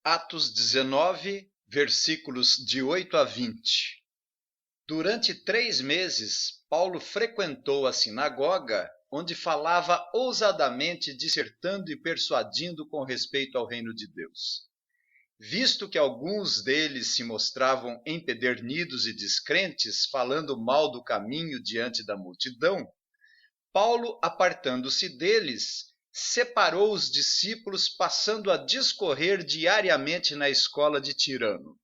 Atos 19, versículos de 8 a 20. Durante 3 meses, Paulo frequentou a sinagoga, onde falava ousadamente, dissertando e persuadindo com respeito ao reino de Deus. Visto que alguns deles se mostravam empedernidos e descrentes, falando mal do caminho diante da multidão, Paulo, apartando-se deles, separou os discípulos, passando a discorrer diariamente na escola de Tirano.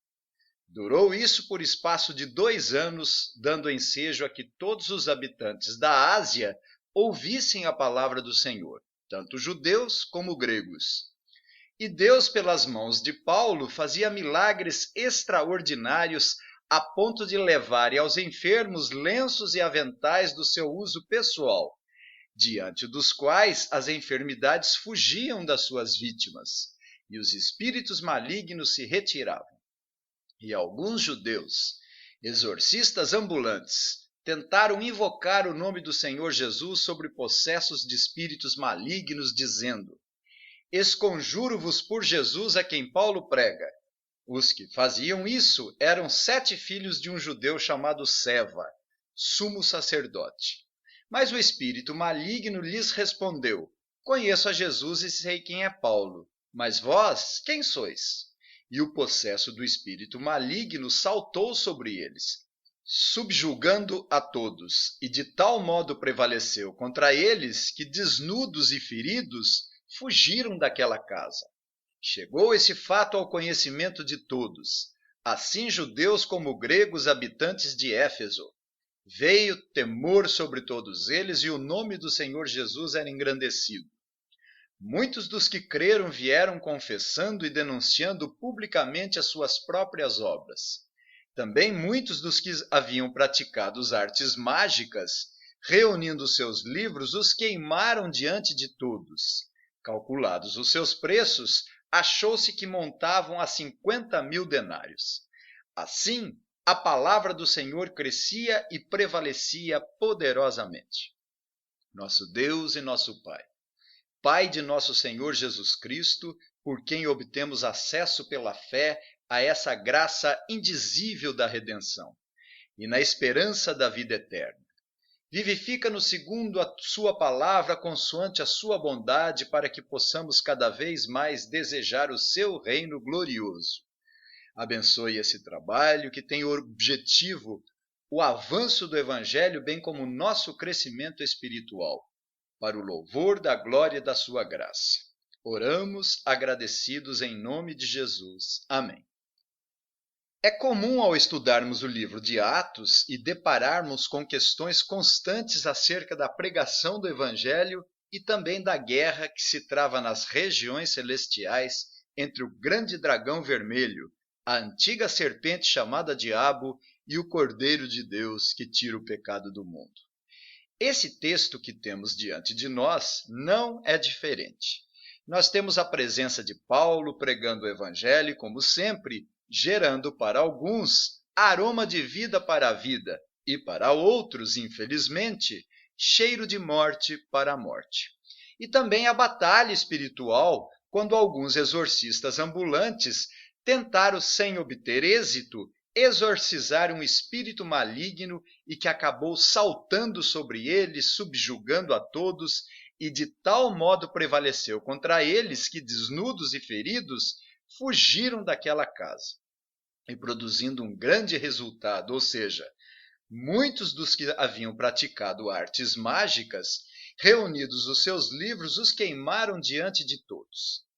Durou isso por espaço de 2 anos, dando ensejo a que todos os habitantes da Ásia ouvissem a palavra do Senhor, tanto judeus como gregos. E Deus, pelas mãos de Paulo, fazia milagres extraordinários, a ponto de levarem aos enfermos lenços e aventais do seu uso pessoal, diante dos quais as enfermidades fugiam das suas vítimas, e os espíritos malignos se retiravam. E alguns judeus, exorcistas ambulantes, tentaram invocar o nome do Senhor Jesus sobre possessos de espíritos malignos, dizendo: "Esconjuro-vos por Jesus a quem Paulo prega." Os que faziam isso eram 7 filhos de um judeu chamado Seva, sumo sacerdote. Mas o espírito maligno lhes respondeu: "Conheço a Jesus e sei quem é Paulo, mas vós, quem sois?" E o possesso do espírito maligno saltou sobre eles, subjugando a todos, e de tal modo prevaleceu contra eles que, desnudos e feridos, fugiram daquela casa. Chegou esse fato ao conhecimento de todos, assim judeus como gregos habitantes de Éfeso. Veio temor sobre todos eles e o nome do Senhor Jesus era engrandecido. Muitos dos que creram vieram confessando e denunciando publicamente as suas próprias obras. Também muitos dos que haviam praticado as artes mágicas, reunindo seus livros, os queimaram diante de todos. Calculados os seus preços, achou-se que montavam a 50.000 denários. Assim, a palavra do Senhor crescia e prevalecia poderosamente. Nosso Deus e nosso Pai, Pai de nosso Senhor Jesus Cristo, por quem obtemos acesso pela fé a essa graça indizível da redenção e na esperança da vida eterna. Vivifica-nos segundo a sua palavra, consoante a sua bondade, para que possamos cada vez mais desejar o seu reino glorioso. Abençoe esse trabalho que tem o objetivo o avanço do Evangelho, bem como o nosso crescimento espiritual, para o louvor da glória da sua graça. Oramos agradecidos em nome de Jesus. Amém. É comum, ao estudarmos o livro de Atos e depararmos com questões constantes acerca da pregação do Evangelho e também da guerra que se trava nas regiões celestiais entre o grande dragão vermelho, a antiga serpente chamada Diabo, e o Cordeiro de Deus que tira o pecado do mundo. Esse texto que temos diante de nós não é diferente. Nós temos a presença de Paulo pregando o Evangelho, como sempre, gerando para alguns aroma de vida para a vida e para outros, infelizmente, cheiro de morte para a morte. E também a batalha espiritual, quando alguns exorcistas ambulantes tentaram, sem obter êxito, exorcizar um espírito maligno e que acabou saltando sobre eles, subjugando a todos, e de tal modo prevaleceu contra eles que, desnudos e feridos, fugiram daquela casa, e produzindo um grande resultado, ou seja, muitos dos que haviam praticado artes mágicas, reunidos os seus livros, os queimaram diante de todos.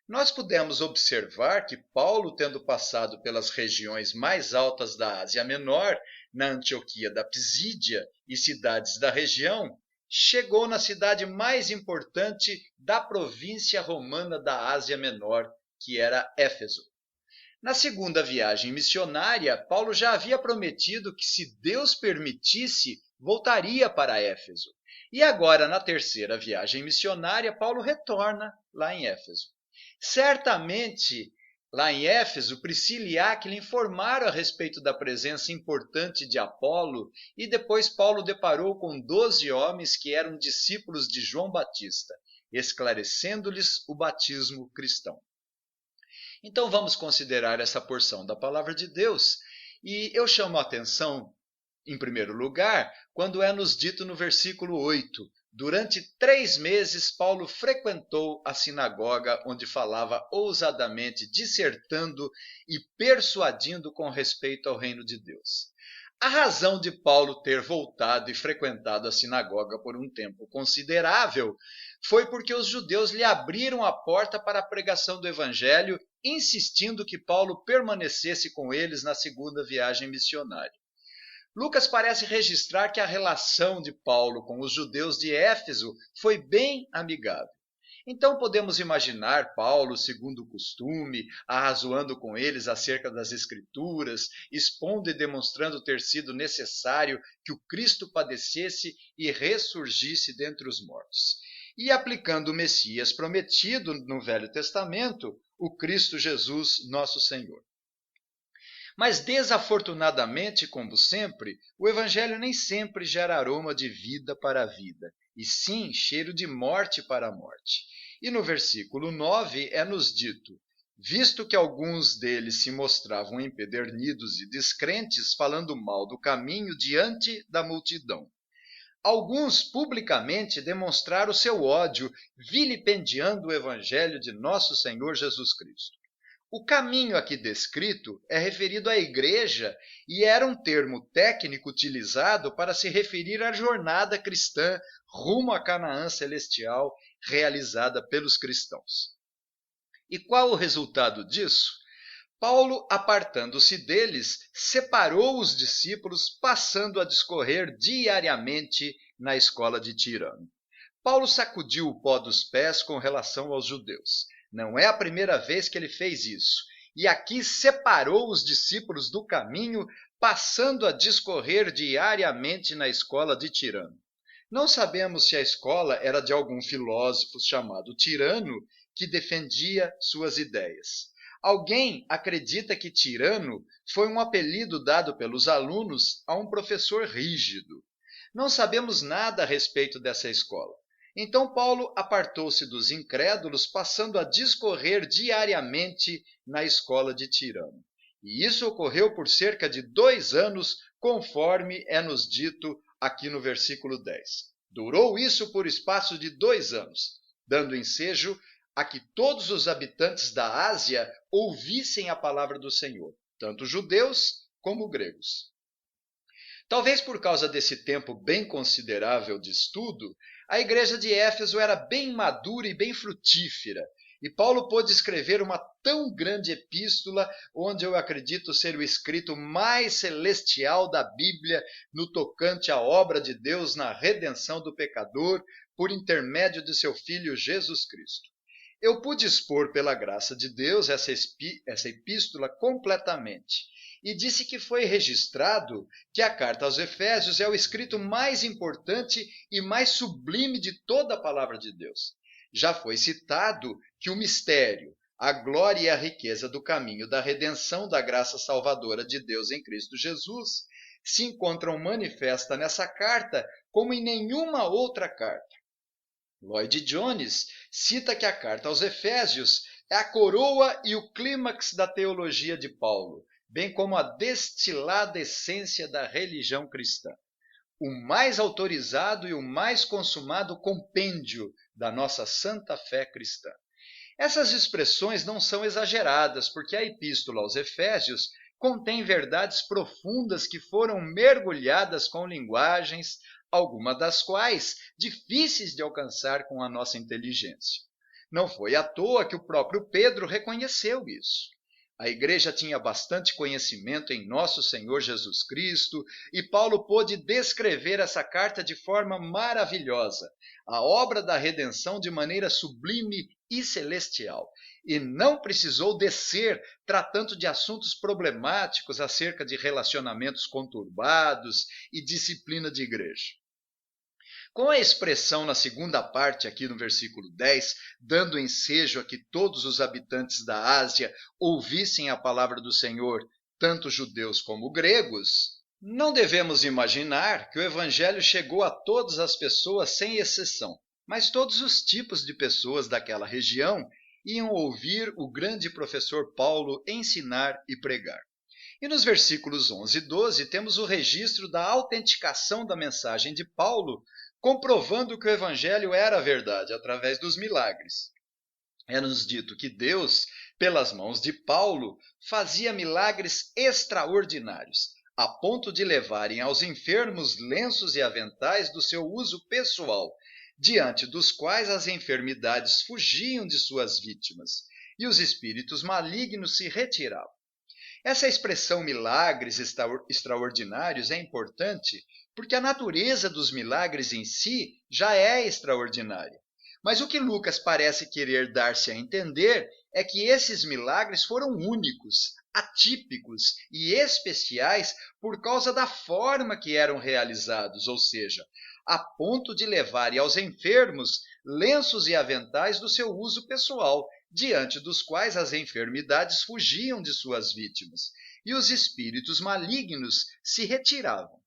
Nós pudemos observar que Paulo, tendo passado pelas regiões mais altas da Ásia Menor, na Antioquia da Pisídia e cidades da região, chegou na cidade mais importante da província romana da Ásia Menor, que era Éfeso. Na segunda viagem missionária, Paulo já havia prometido que, se Deus permitisse, voltaria para Éfeso. E agora, na terceira viagem missionária, Paulo retorna lá em Éfeso. Certamente, lá em Éfeso, Priscila e Áquila informaram a respeito da presença importante de Apolo, e depois Paulo deparou com 12 homens que eram discípulos de João Batista, esclarecendo-lhes o batismo cristão. Então vamos considerar essa porção da palavra de Deus. E eu chamo a atenção, em primeiro lugar, quando é nos dito no versículo 8: durante 3 meses, Paulo frequentou a sinagoga onde falava ousadamente, dissertando e persuadindo com respeito ao reino de Deus. A razão de Paulo ter voltado e frequentado a sinagoga por um tempo considerável foi porque os judeus lhe abriram a porta para a pregação do evangelho, insistindo que Paulo permanecesse com eles na segunda viagem missionária. Lucas parece registrar que a relação de Paulo com os judeus de Éfeso foi bem amigável. Então podemos imaginar Paulo, segundo o costume, arrazoando com eles acerca das Escrituras, expondo e demonstrando ter sido necessário que o Cristo padecesse e ressurgisse dentre os mortos, e aplicando o Messias prometido no Velho Testamento, o Cristo Jesus, nosso Senhor. Mas desafortunadamente, como sempre, o Evangelho nem sempre gera aroma de vida para a vida, e sim cheiro de morte para a morte. E no versículo 9 é-nos dito: visto que alguns deles se mostravam empedernidos e descrentes, falando mal do caminho diante da multidão. Alguns publicamente demonstraram seu ódio, vilipendiando o Evangelho de nosso Senhor Jesus Cristo. O caminho aqui descrito é referido à igreja e era um termo técnico utilizado para se referir à jornada cristã rumo à Canaã celestial realizada pelos cristãos. E qual o resultado disso? Paulo, apartando-se deles, separou os discípulos, passando a discorrer diariamente na escola de Tirano. Paulo sacudiu o pó dos pés com relação aos judeus. Não é a primeira vez que ele fez isso. E aqui separou os discípulos do caminho, passando a discorrer diariamente na escola de Tirano. Não sabemos se a escola era de algum filósofo chamado Tirano que defendia suas ideias. Alguém acredita que Tirano foi um apelido dado pelos alunos a um professor rígido. Não sabemos nada a respeito dessa escola. Então Paulo apartou-se dos incrédulos, passando a discorrer diariamente na escola de Tirano. E isso ocorreu por cerca de 2 anos, conforme é-nos dito aqui no versículo 10. Durou isso por espaço de 2 anos, dando ensejo a que todos os habitantes da Ásia ouvissem a palavra do Senhor, tanto judeus como gregos. Talvez por causa desse tempo bem considerável de estudo, a igreja de Éfeso era bem madura e bem frutífera, e Paulo pôde escrever uma tão grande epístola, onde eu acredito ser o escrito mais celestial da Bíblia no tocante à obra de Deus na redenção do pecador por intermédio de seu Filho Jesus Cristo. Eu pude expor pela graça de Deus essa epístola completamente, e disse que foi registrado que a carta aos Efésios é o escrito mais importante e mais sublime de toda a palavra de Deus. Já foi citado que o mistério, a glória e a riqueza do caminho da redenção da graça salvadora de Deus em Cristo Jesus se encontram manifesta nessa carta como em nenhuma outra carta. Lloyd Jones cita que a carta aos Efésios é a coroa e o clímax da teologia de Paulo, bem como a destilada essência da religião cristã, o mais autorizado e o mais consumado compêndio da nossa santa fé cristã. Essas expressões não são exageradas, porque a epístola aos Efésios contém verdades profundas que foram mergulhadas com linguagens, algumas das quais difíceis de alcançar com a nossa inteligência. Não foi à toa que o próprio Pedro reconheceu isso. A igreja tinha bastante conhecimento em nosso Senhor Jesus Cristo e Paulo pôde descrever essa carta de forma maravilhosa, a obra da redenção de maneira sublime e celestial. E não precisou descer tratando de assuntos problemáticos acerca de relacionamentos conturbados e disciplina de igreja. Com a expressão na segunda parte, aqui no versículo 10, dando ensejo a que todos os habitantes da Ásia ouvissem a palavra do Senhor, tanto judeus como gregos, não devemos imaginar que o evangelho chegou a todas as pessoas sem exceção, mas todos os tipos de pessoas daquela região iam ouvir o grande professor Paulo ensinar e pregar. E nos versículos 11 e 12 temos o registro da autenticação da mensagem de Paulo, comprovando que o evangelho era a verdade através dos milagres. É-nos dito que Deus, pelas mãos de Paulo, fazia milagres extraordinários, a ponto de levarem aos enfermos lenços e aventais do seu uso pessoal, diante dos quais as enfermidades fugiam de suas vítimas e os espíritos malignos se retiravam. Essa expressão milagres extraordinários é importante porque a natureza dos milagres em si já é extraordinária. Mas o que Lucas parece querer dar-se a entender é que esses milagres foram únicos, atípicos e especiais por causa da forma que eram realizados, ou seja, a ponto de levarem aos enfermos lenços e aventais do seu uso pessoal, diante dos quais as enfermidades fugiam de suas vítimas e os espíritos malignos se retiravam.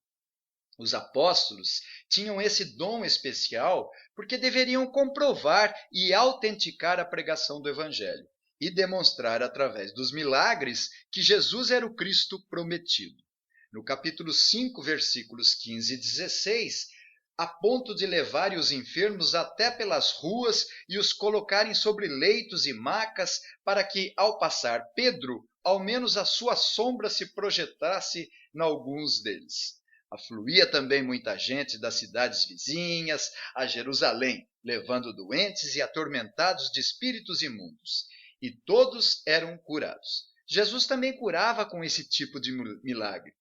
Os apóstolos tinham esse dom especial porque deveriam comprovar e autenticar a pregação do Evangelho e demonstrar através dos milagres que Jesus era o Cristo prometido. No capítulo 5, versículos 15 e 16, a ponto de levarem os enfermos até pelas ruas e os colocarem sobre leitos e macas, para que, ao passar Pedro, ao menos a sua sombra se projetasse em alguns deles. Afluía também muita gente das cidades vizinhas a Jerusalém, levando doentes e atormentados de espíritos imundos, e todos eram curados. Jesus também curava com esse tipo de milagre.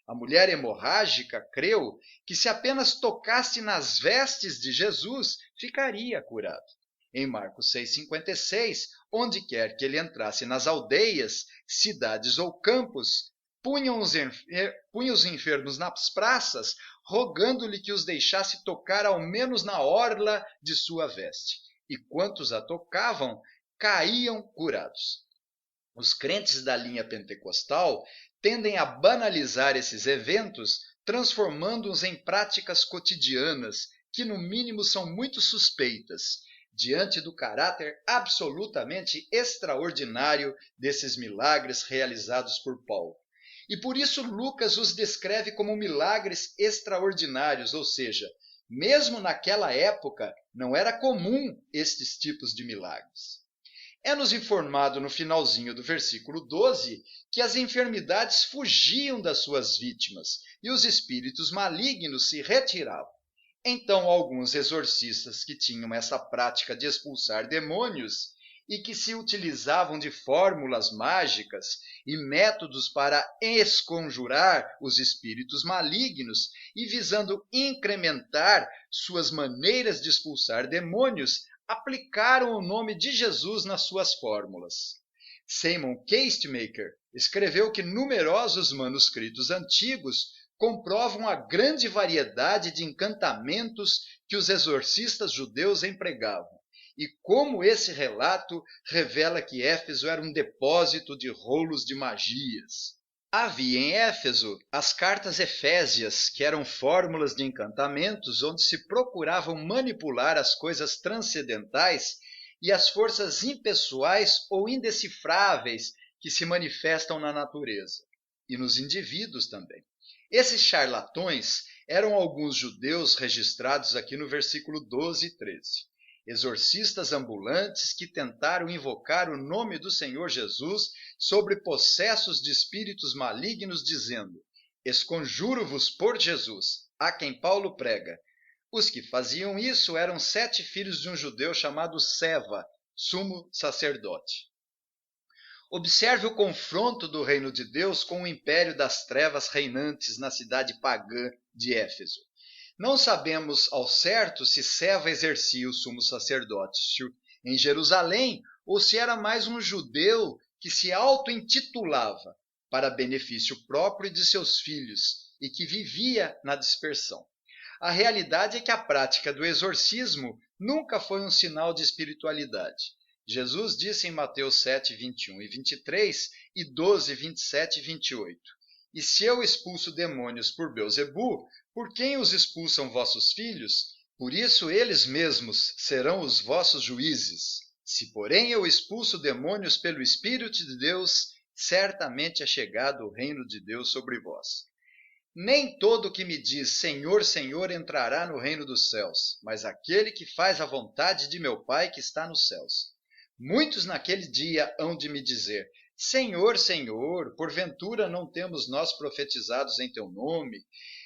A mulher hemorrágica creu que se apenas tocasse nas vestes de Jesus, ficaria curado. Em Marcos 6,56, onde quer que ele entrasse nas aldeias, cidades ou campos, punha os enfermos nas praças, rogando-lhe que os deixasse tocar ao menos na orla de sua veste. E quantos a tocavam, caíam curados. Os crentes da linha pentecostal tendem a banalizar esses eventos, transformando-os em práticas cotidianas, que no mínimo são muito suspeitas, diante do caráter absolutamente extraordinário desses milagres realizados por Paulo. E por isso Lucas os descreve como milagres extraordinários, ou seja, mesmo naquela época não era comum estes tipos de milagres. É-nos informado no finalzinho do versículo 12 que as enfermidades fugiam das suas vítimas e os espíritos malignos se retiravam. Então, alguns exorcistas que tinham essa prática de expulsar demônios e que se utilizavam de fórmulas mágicas e métodos para esconjurar os espíritos malignos e visando incrementar suas maneiras de expulsar demônios, aplicaram o nome de Jesus nas suas fórmulas. Simon Castemaker escreveu que numerosos manuscritos antigos comprovam a grande variedade de encantamentos que os exorcistas judeus empregavam, e como esse relato revela que Éfeso era um depósito de rolos de magias. Havia em Éfeso as cartas efésias, que eram fórmulas de encantamentos onde se procuravam manipular as coisas transcendentais e as forças impessoais ou indecifráveis que se manifestam na natureza, e nos indivíduos também. Esses charlatões eram alguns judeus registrados aqui no versículo 12 e 13. Exorcistas ambulantes que tentaram invocar o nome do Senhor Jesus sobre possessos de espíritos malignos, dizendo: esconjuro-vos por Jesus, a quem Paulo prega. Os que faziam isso eram 7 filhos de um judeu chamado Seva, sumo sacerdote. Observe o confronto do reino de Deus com o império das trevas reinantes na cidade pagã de Éfeso. Não sabemos ao certo se Seva exercia o sumo sacerdócio em Jerusalém ou se era mais um judeu que se auto-intitulava para benefício próprio de seus filhos e que vivia na dispersão. A realidade é que a prática do exorcismo nunca foi um sinal de espiritualidade. Jesus disse em Mateus 7, 21 e 23 e 12, 27 e 28: E se eu expulso demônios por Belzebu, por quem os expulsam vossos filhos? Por isso eles mesmos serão os vossos juízes. Se, porém, eu expulso demônios pelo Espírito de Deus, certamente é chegado o reino de Deus sobre vós. Nem todo que me diz Senhor, Senhor entrará no reino dos céus, mas aquele que faz a vontade de meu Pai que está nos céus. Muitos naquele dia hão de me dizer, Senhor, Senhor, porventura não temos nós profetizados em teu nome,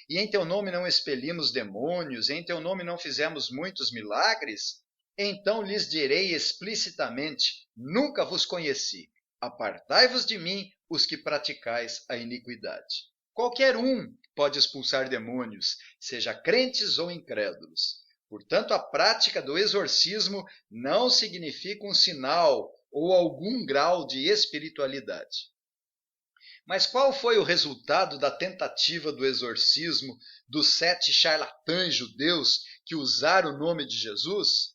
e em teu nome não expelimos demônios, e em teu nome não fizemos muitos milagres? Então lhes direi explicitamente, nunca vos conheci. Apartai-vos de mim, os que praticais a iniquidade. Qualquer um pode expulsar demônios, seja crentes ou incrédulos. Portanto, a prática do exorcismo não significa um sinal ou algum grau de espiritualidade. Mas qual foi o resultado da tentativa do exorcismo dos 7 charlatães judeus que usaram o nome de Jesus?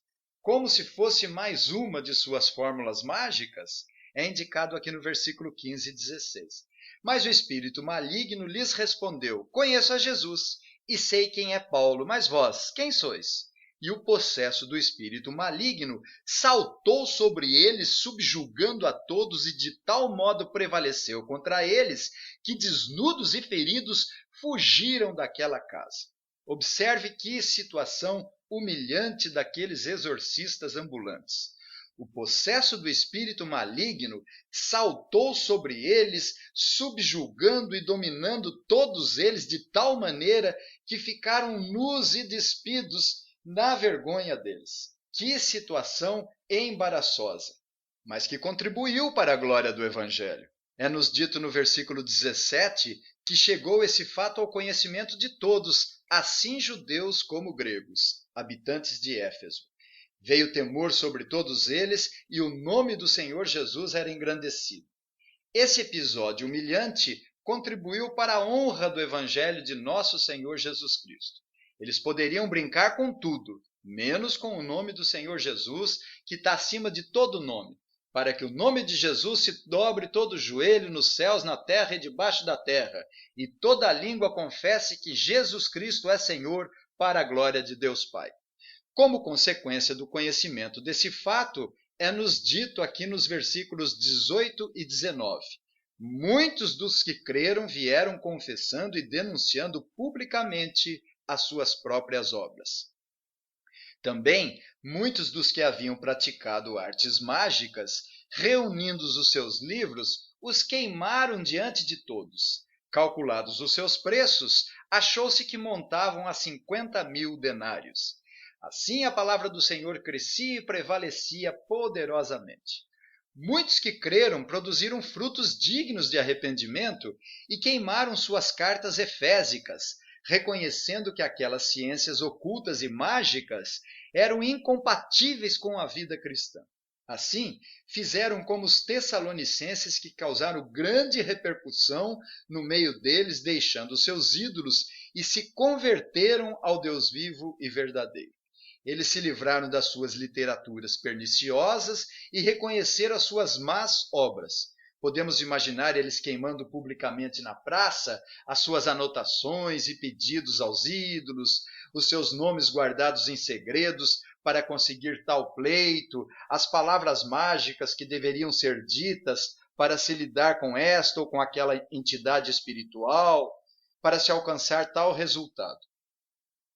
Como se fosse mais uma de suas fórmulas mágicas? É indicado aqui no versículo 15 e 16. Mas o espírito maligno lhes respondeu, conheço a Jesus e sei quem é Paulo, mas vós, quem sois? E o possesso do espírito maligno saltou sobre eles, subjugando a todos, e de tal modo prevaleceu contra eles, que desnudos e feridos fugiram daquela casa. Observe que situação humilhante daqueles exorcistas ambulantes. O possesso do espírito maligno saltou sobre eles, subjugando e dominando todos eles de tal maneira que ficaram nus e despidos na vergonha deles. Que situação embaraçosa, mas que contribuiu para a glória do Evangelho. É-nos dito no versículo 17 que chegou esse fato ao conhecimento de todos, assim judeus como gregos, habitantes de Éfeso. Veio temor sobre todos eles e o nome do Senhor Jesus era engrandecido. Esse episódio humilhante contribuiu para a honra do Evangelho de nosso Senhor Jesus Cristo. Eles poderiam brincar com tudo, menos com o nome do Senhor Jesus, que está acima de todo nome, para que o nome de Jesus se dobre todo o joelho nos céus, na terra e debaixo da terra, e toda língua confesse que Jesus Cristo é Senhor, para a glória de Deus Pai. Como consequência do conhecimento desse fato, é-nos dito aqui nos versículos 18 e 19. Muitos dos que creram vieram confessando e denunciando publicamente as suas próprias obras. Também, muitos dos que haviam praticado artes mágicas, reunindo os seus livros, os queimaram diante de todos. Calculados os seus preços, achou-se que montavam a 50.000 denários. Assim a palavra do Senhor crescia e prevalecia poderosamente. Muitos que creram produziram frutos dignos de arrependimento e queimaram suas cartas efésicas, reconhecendo que aquelas ciências ocultas e mágicas eram incompatíveis com a vida cristã. Assim, fizeram como os tessalonicenses, que causaram grande repercussão no meio deles, deixando seus ídolos, e se converteram ao Deus vivo e verdadeiro. Eles se livraram das suas literaturas perniciosas e reconheceram as suas más obras. Podemos imaginar eles queimando publicamente na praça as suas anotações e pedidos aos ídolos, os seus nomes guardados em segredos para conseguir tal pleito, as palavras mágicas que deveriam ser ditas para se lidar com esta ou com aquela entidade espiritual, para se alcançar tal resultado.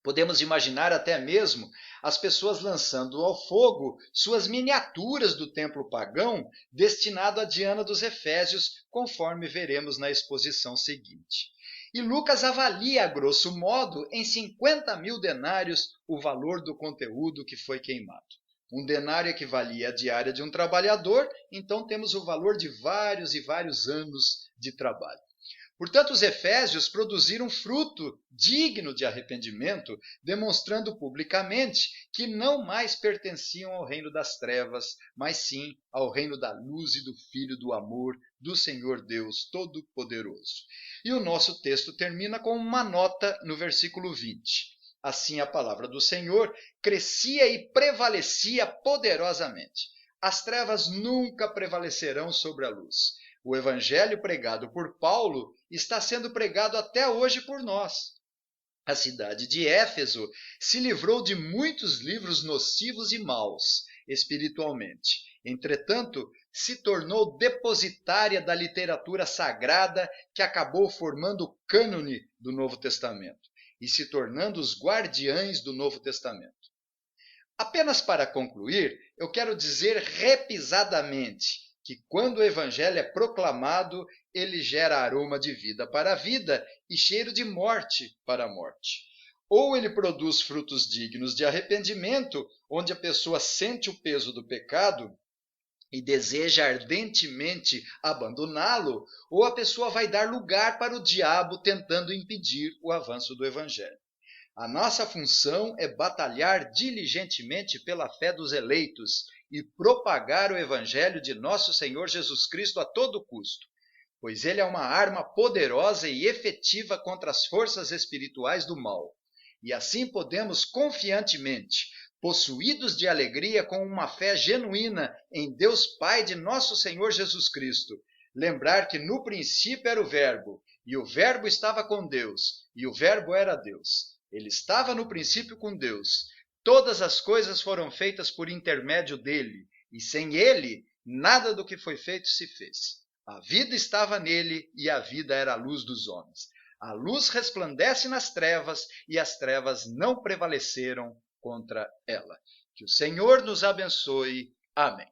Podemos imaginar até mesmo as pessoas lançando ao fogo suas miniaturas do templo pagão destinado a Diana dos Efésios, conforme veremos na exposição seguinte. E Lucas avalia, a grosso modo, em 50.000 denários o valor do conteúdo que foi queimado. Um denário equivalia à diária de um trabalhador, então temos o valor de vários e vários anos de trabalho. Portanto, os efésios produziram fruto digno de arrependimento, demonstrando publicamente que não mais pertenciam ao reino das trevas, mas sim ao reino da luz e do Filho do amor do Senhor Deus Todo-Poderoso. E o nosso texto termina com uma nota no versículo 20. Assim a palavra do Senhor crescia e prevalecia poderosamente. As trevas nunca prevalecerão sobre a luz. O evangelho pregado por Paulo está sendo pregado até hoje por nós. A cidade de Éfeso se livrou de muitos livros nocivos e maus. espiritualmente. Entretanto, se tornou depositária da literatura sagrada que acabou formando o cânone do Novo Testamento e se tornando os guardiães do Novo Testamento. Apenas para concluir, eu quero dizer repisadamente que quando o Evangelho é proclamado, ele gera aroma de vida para a vida e cheiro de morte para a morte. Ou ele produz frutos dignos de arrependimento, onde a pessoa sente o peso do pecado e deseja ardentemente abandoná-lo, ou a pessoa vai dar lugar para o diabo tentando impedir o avanço do Evangelho. A nossa função é batalhar diligentemente pela fé dos eleitos e propagar o Evangelho de nosso Senhor Jesus Cristo a todo custo, pois ele é uma arma poderosa e efetiva contra as forças espirituais do mal. E assim podemos confiantemente, possuídos de alegria com uma fé genuína em Deus Pai de nosso Senhor Jesus Cristo, lembrar que no princípio era o Verbo, e o Verbo estava com Deus, e o Verbo era Deus. Ele estava no princípio com Deus. Todas as coisas foram feitas por intermédio dele, e sem ele, nada do que foi feito se fez. A vida estava nele, e a vida era a luz dos homens. A luz resplandece nas trevas, e as trevas não prevaleceram contra ela. Que o Senhor nos abençoe. Amém.